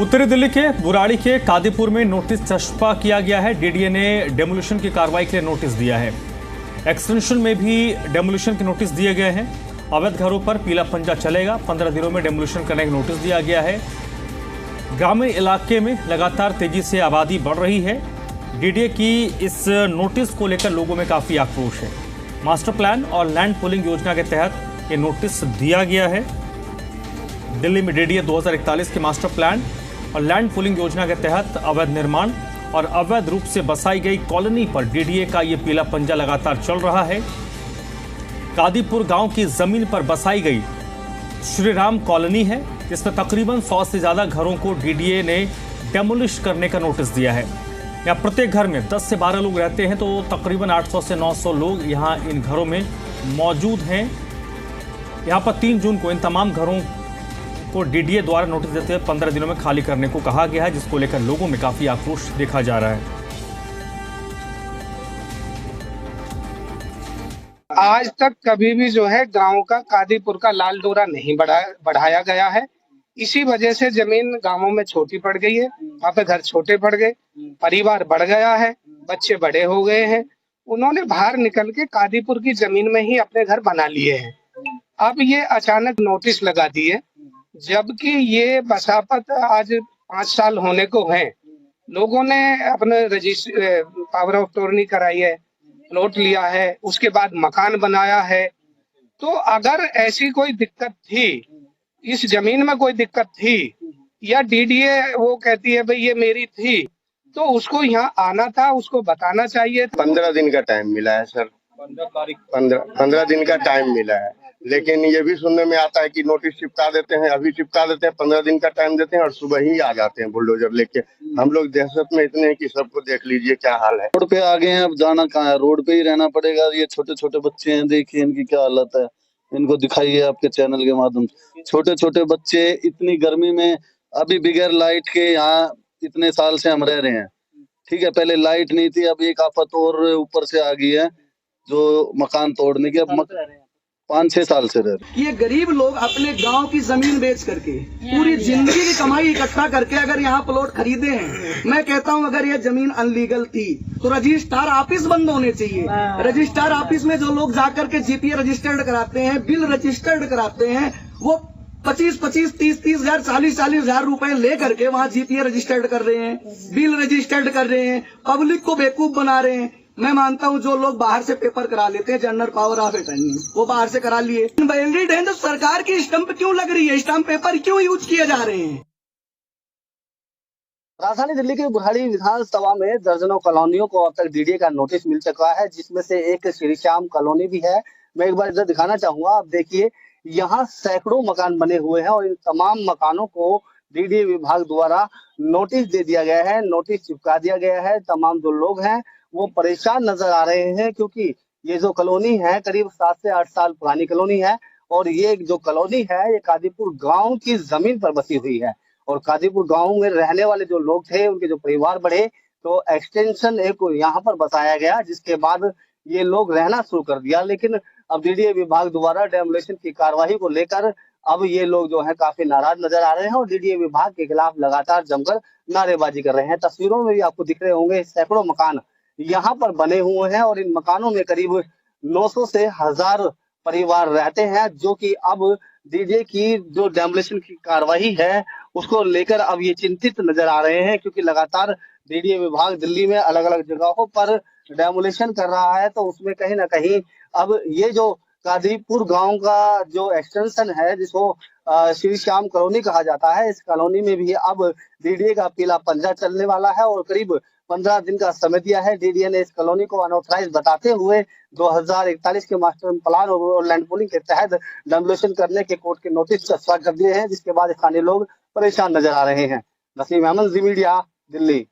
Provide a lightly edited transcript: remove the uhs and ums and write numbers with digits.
उत्तरी दिल्ली के बुराड़ी के कादीपुर में नोटिस चस्पा किया गया है। डीडीए ने डेमोलिशन की कार्रवाई के लिए नोटिस दिया है। एक्सटेंशन में भी डेमोलिशन के नोटिस दिए गए हैं। अवैध घरों पर पीला पंजा चलेगा। 15 दिनों में डेमोलिशन करने का नोटिस दिया गया है। ग्रामीण इलाके में लगातार तेजी से आबादी बढ़ रही है। डीडीए की इस नोटिस को लेकर लोगों में काफी आक्रोश है। मास्टर प्लान और लैंड पूलिंग योजना के तहत ये नोटिस दिया गया है। दिल्ली में डीडीए 2041 के मास्टर प्लान और लैंड पूलिंग योजना के तहत अवैध निर्माण और अवैध रूप से बसाई गई कॉलोनी पर डीडीए का ये पीला पंजा लगातार चल रहा है। कादीपुर गांव की जमीन पर बसाई गई श्री राम कॉलोनी है, जिसमें तकरीबन 100 से ज्यादा घरों को डीडीए ने डेमोलिश करने का नोटिस दिया है। यहाँ प्रत्येक घर में 10 से 12 लोग रहते हैं, तो तकरीबन 800 से 900 लोग यहाँ इन घरों में मौजूद हैं। यहाँ पर 3 जून को इन तमाम घरों को डीडीए द्वारा नोटिस देते हुए 15 दिनों में खाली करने को कहा गया है, जिसको लेकर लोगों में काफी आक्रोश देखा जा रहा है। आज तक कभी भी जो है गांव का कादीपुर का लाल डोरा नहीं बढ़ाया गया है। इसी वजह से जमीन गांवों में छोटी पड़ गई है, वहाँ पे घर छोटे पड़ गए, परिवार बढ़ गया है, बच्चे बड़े हो गए हैं। उन्होंने बाहर निकल के कादीपुर की जमीन में ही अपने घर बना लिए हैं। अब ये अचानक नोटिस लगा दिए, जबकि ये बसापत आज 5 साल होने को है। लोगों ने अपने रजिस्ट्री पावर ऑफ अटॉर्नी कराई है, प्लॉट लिया है, उसके बाद मकान बनाया है। तो अगर ऐसी कोई दिक्कत थी, इस जमीन में कोई दिक्कत थी, या डीडीए वो कहती है भाई ये मेरी थी, तो उसको यहाँ आना था, उसको बताना चाहिए। 15 दिन का टाइम मिला है सर। 15 दिन का टाइम मिला है, लेकिन ये भी सुनने में आता है कि नोटिस चिपका देते हैं, अभी चिपका देते हैं, 15 दिन का टाइम देते हैं और सुबह ही आ जाते हैं बुलडोजर लेके। हम लोग दहशत में इतने हैं कि सबको देख लीजिए क्या हाल है। रोड पे आ गए हैं, अब जाना कहाँ है, रोड पे ही रहना पड़ेगा। ये छोटे छोटे बच्चे हैं, देखिए इनकी क्या हालत है, इनको दिखाइए आपके चैनल के माध्यम से। छोटे छोटे बच्चे इतनी गर्मी में अभी बगैर लाइट के यहाँ इतने साल से हम रह रहे हैं, ठीक है। पहले लाइट नहीं थी, अब एक आफत और ऊपर से आ गई है जो मकान तोड़ने की। अब 5-6 साल से रह रहे। ये गरीब लोग अपने गांव की जमीन बेच करके पूरी जिंदगी की कमाई इकट्ठा करके अगर यहाँ प्लॉट खरीदे हैं, मैं कहता हूँ अगर ये जमीन अनलीगल थी तो रजिस्ट्रार ऑफिस बंद होने चाहिए। रजिस्ट्रार ऑफिस में जो लोग जाकर के जीपीए रजिस्टर्ड कराते हैं, बिल रजिस्टर्ड कराते हैं, वो 25-25, 30-30 हजार, 40-40 हजार रुपए ले करके वहाँ जीपीए रजिस्टर्ड कर रहे हैं, बिल रजिस्टर्ड कर रहे हैं, पब्लिक को बेवकूफ बना रहे हैं। मैं मानता हूँ जो लोग बाहर से पेपर करा लेते हैं, जनरल पावर ऑफ अटॉर्नी, वो बाहर से करा लिए। वैलिड है तो सरकार की स्टंप क्यों लग रही है, स्टंप पेपर क्यों यूज किए जा रहे हैं? राजधानी दिल्ली के बुराड़ी विधानसभा में दर्जनों कॉलोनियों को अब तक डीडीए का नोटिस मिल चुका है, जिसमें से एक श्री श्याम कॉलोनी भी है। मैं एक बार इधर दिखाना चाहूंगा, आप देखिए यहाँ सैकड़ों मकान बने हुए हैं और इन तमाम मकानों को डीडीए विभाग द्वारा नोटिस दे दिया गया है, नोटिस चिपका दिया गया है। तमाम जो लोग हैं वो परेशान नजर आ रहे हैं, क्योंकि ये जो कॉलोनी है करीब 7 से 8 साल पुरानी कॉलोनी है और ये जो कॉलोनी है ये कादीपुर गांव की जमीन पर बसी हुई है। और कादीपुर गांव में रहने वाले जो लोग थे, उनके जो परिवार बढ़े, तो एक्सटेंशन एक यहाँ पर बसाया गया, जिसके बाद ये लोग रहना शुरू कर दिया। लेकिन अब डीडीए विभाग द्वारा डेमोलिशन की कार्यवाही को लेकर अब ये लोग जो है काफी नाराज नजर आ रहे हैं और डीडीए विभाग के खिलाफ लगातार जमकर नारेबाजी कर रहे हैं। तस्वीरों में भी आपको दिख रहे होंगे सैकड़ों मकान यहाँ पर बने हुए हैं और इन मकानों में करीब 900 से 1000 परिवार रहते हैं, जो कि अब डीडीए की जो डेमोलिशन की कार्रवाई है उसको लेकर अब ये चिंतित नजर आ रहे हैं, क्योंकि लगातार डीडीए विभाग दिल्ली में अलग अलग जगहों पर डेमोलिशन कर रहा है। तो उसमें कहीं ना कहीं अब ये जो कादीपुर गांव का जो एक्सटेंशन है, जिसको श्री श्याम कॉलोनी कहा जाता है, इस कॉलोनी में भी अब डीडीए का पीला पंजा चलने वाला है और करीब 15 दिन का समय दिया है। डीडीए ने इस कॉलोनी को अनऑथराइज बताते हुए 2041 के मास्टर प्लान और लैंड पूलिंग के तहत डेमोलिशन करने के कोर्ट के नोटिस चस्पा कर दिए हैं, जिसके बाद स्थानीय लोग परेशान नजर आ रहे हैं। नसीम अहमद, जी मीडिया, दिल्ली।